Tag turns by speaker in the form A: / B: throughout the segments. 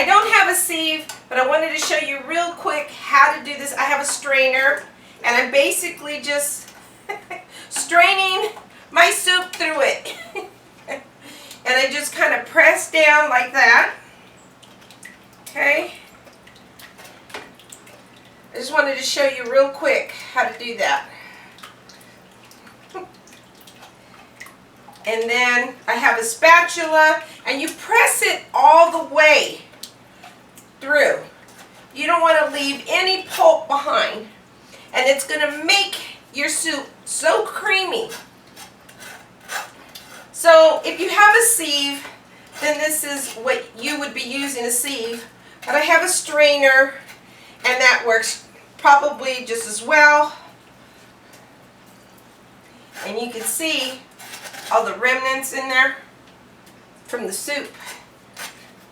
A: I don't have a sieve, but I wanted to show you real quick how to do this. I have a strainer, and I'm basically just straining my soup through it. And I just kind of press down like that. Okay. I just wanted to show you real quick how to do that. And then I have a spatula, and you press it all the way through. You don't want to leave any pulp behind. And it's going to make your soup so creamy. So if you have a sieve, then this is what you would be using, a sieve. But I have a strainer, and that works probably just as well. And you can see all the remnants in there from the soup.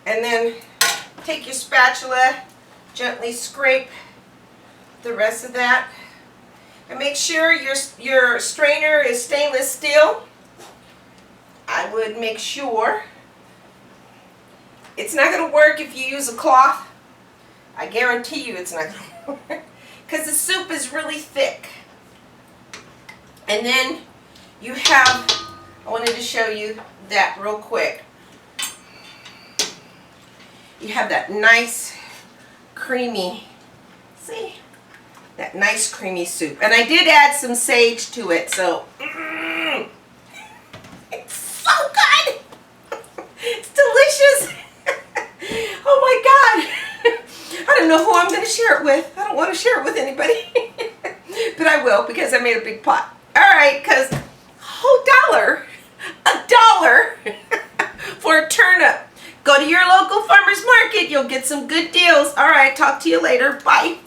A: And then take your spatula, gently scrape the rest of that. And make sure your strainer is stainless steel. I would make sure. It's not going to work if you use a cloth. I guarantee you it's not going to work. Because the soup is really thick. And then you have, I wanted to show you that real quick. You have that nice creamy, see? That nice creamy soup. And I did add some sage to it, so it's so good. It's delicious. Oh my God. I don't know who I'm going to share it with. I don't want to share it with anybody. But I will, because I made a big pot. Alright, because $1 for a turnip. Go to your local farmer's market. You'll get some good deals. Alright, talk to you later. Bye.